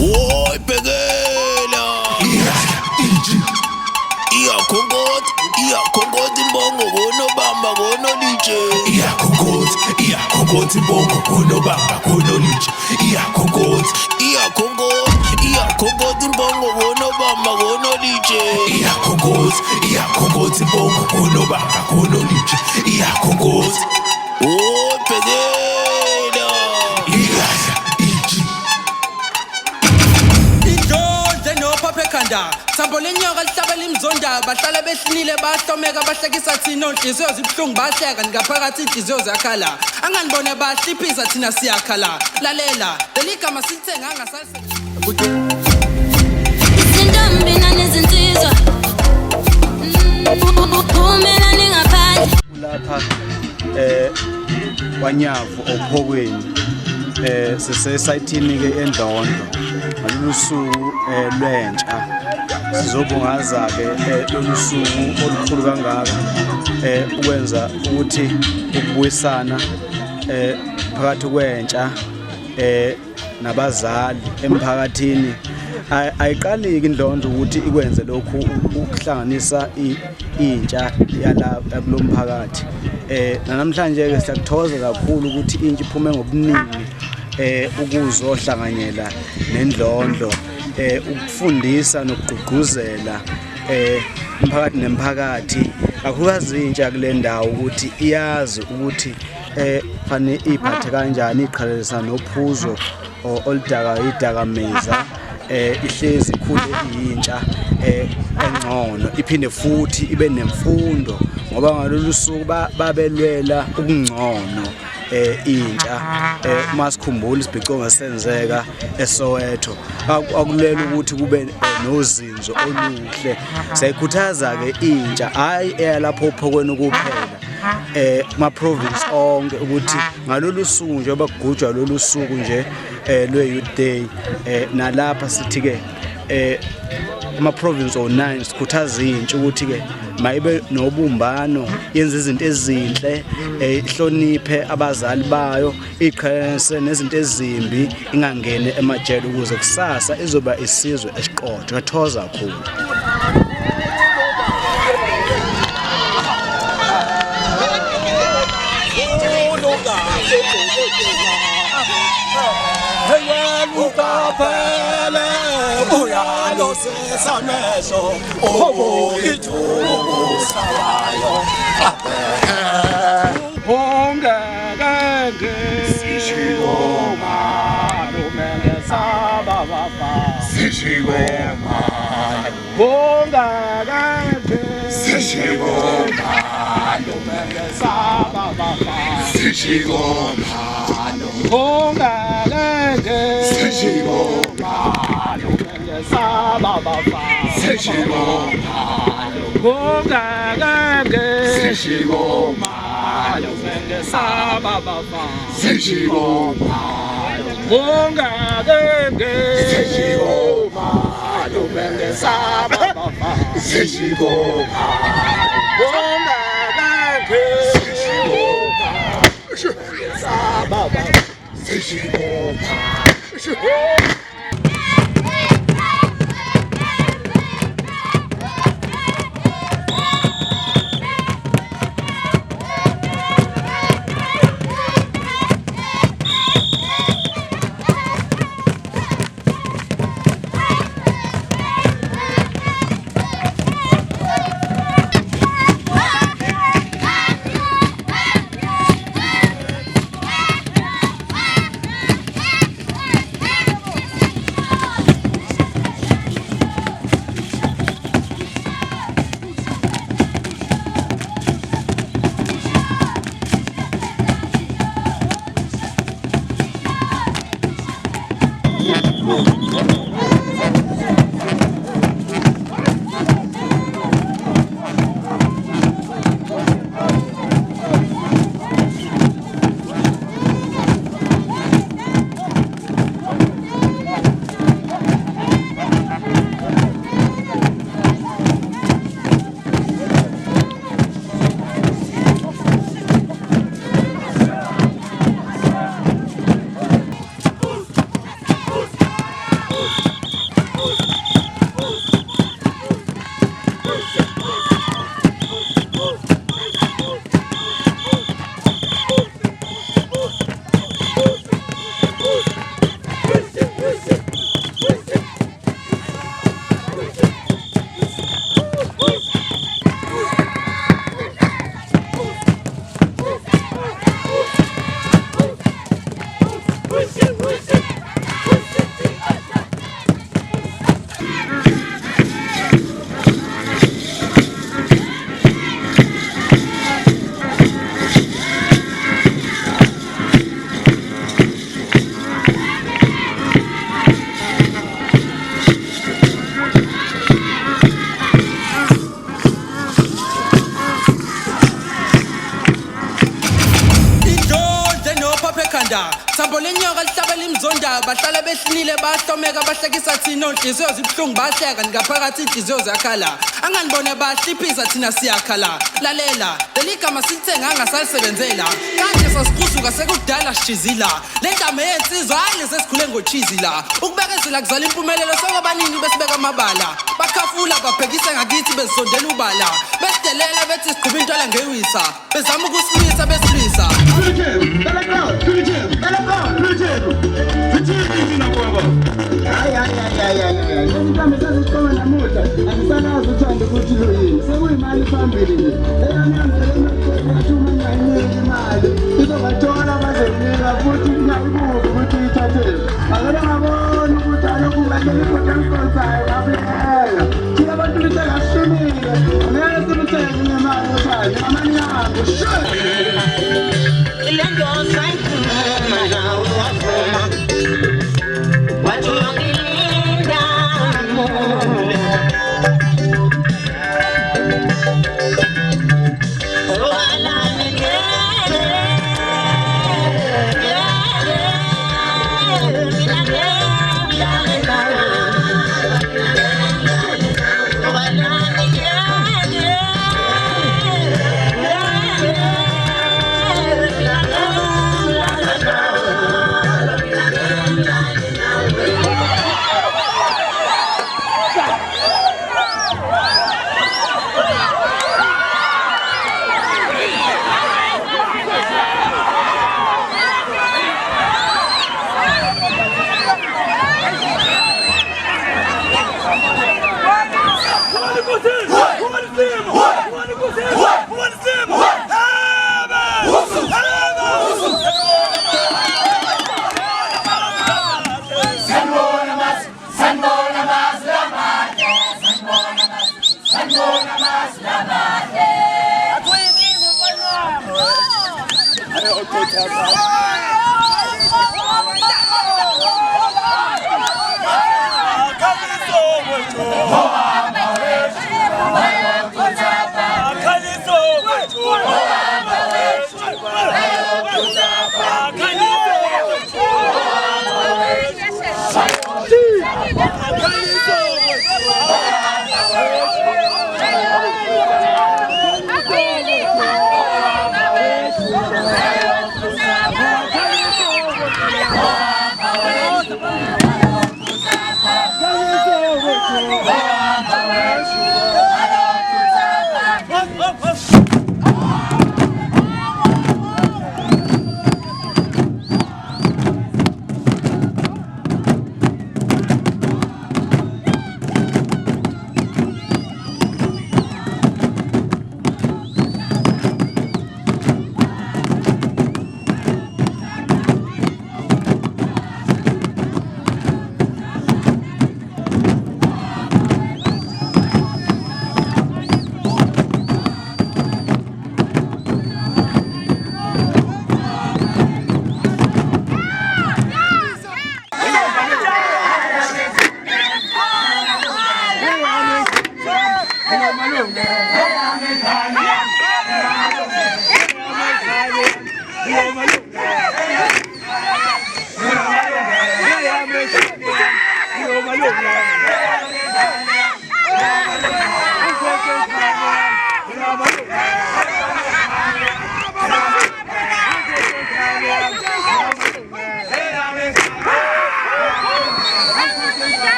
Oi, Pegela! Iyakhonkotha imbongo konobamba konolitshe. Iyakhonkotha imbongo konobamba konolitshe. Iyakhonkotha imbongo konobamba konolitshe. Iyakhonkotha imbongo konobamba konolitshe. Iyakhonkotha. Oi, Pegela! Iyadla iji. Indlondlo nopapa ekhanda thambo lenyoka lihlabela imizonda bahlala behlile bahlomeka bahlekisa thina onhliziyo zibuhlungu bahleka ngaphakathi inhliziyo zakhala anganibone bahliphisa thina siyakhala lalela leli gama silithenga angasase izintombi nanezinsizwa umela ningaphandle lapha kwaNyavu ophokweni sisesayithini ke eNdlondo ngalolu suku lwentsha sizobungaza ke lolu suku olukhulu kangaka ukwenza ukuthi ukubuyisana phakathi kwentsha nabazali emphakathini ayiqaliki Indlondo ukuthi ikwenze lokhu ukuhlanganisa intsha yala kulomphakathi namhlanje ke siyakuthoza kakhulu ukuthi intsha iphume ngobuningi ukuzohlanganyela neNdlondo ukufundisa nokugqugquzela umphakathi nemphakathi kakhulukazi intsha kule ndawo ukuthi iyazi ukuthi fanele iphathe kanjani iqhalelisana nophuzo idakameza ihlezi ikhule iyintsha engcono iphinde futhi ibe nemfundo ngoba ngalolu suku babelwela ukungcono intsha masikhumbula isibhicongo esenzeka eSoweto akulela ukuthi kube nozinzo oluhle siyakhuthaza ke intsha hayi lapho uphokweni kuphela ma province onke ukuthi ngalolu suku nje bakugujwa lolu suku nje lwe-Youth Day nalapha sithi ke ama province o9 sikhuthaza intsha ukuthi ke mayibe nobumbano yenza izinto ezinhle ihloniphe abazali bayo iqhense nezinto ezimbi ingangene emajele ukuze kusasa izoba isizwe esiqotho ngathoza kakhulu Sameso obo itubusayo Honga gange Sishigoma Lumenge Sababa Sishigoma Honga gange Sishigoma Lumenge Sababa Sishigoma Honga gange Sishigoma Sababa Sishigoma Honga gange Sishigoma Lumenge Sababa Sishigoma Honga gange Sishigoma Lumenge Sababa Sishigoma Honga gange Sishigoma Sababa Sishigoma Sambo lenyoka lihlabela imizonda bahlala behlile bahlomeka bahlekisa thina onhliziyo zibuhlungu bahleka ngaphakathi inhliziyo zakhala anganibone bahliphisa thina siyakhala lalela leligama silithenga angasalisebenzela kanje sasikusuka sekudala sijizila le ntamo yensizwa hayi lesesikhule ngochizi la ukubekezela kuzala impumelelo sokubanini besibeka amabala bakhafula babhekise ngakithi bezisondela ubala besidelela bethi sigqiba intwala ngewisa bezama ukusilwisa besilwisa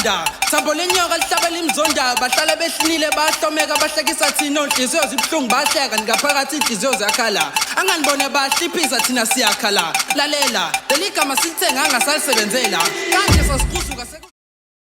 ekhanda thambo lenyoka lihlabela imzonda bahlala behlinile bahlomeka bahlekisa thina onhliziyo zibuhlungu bahleka ngaphakathi inhliziyo zakhala anganibone bahliphisa thina siyakhala lalela leli gama silithenga angasalisebenzela kanje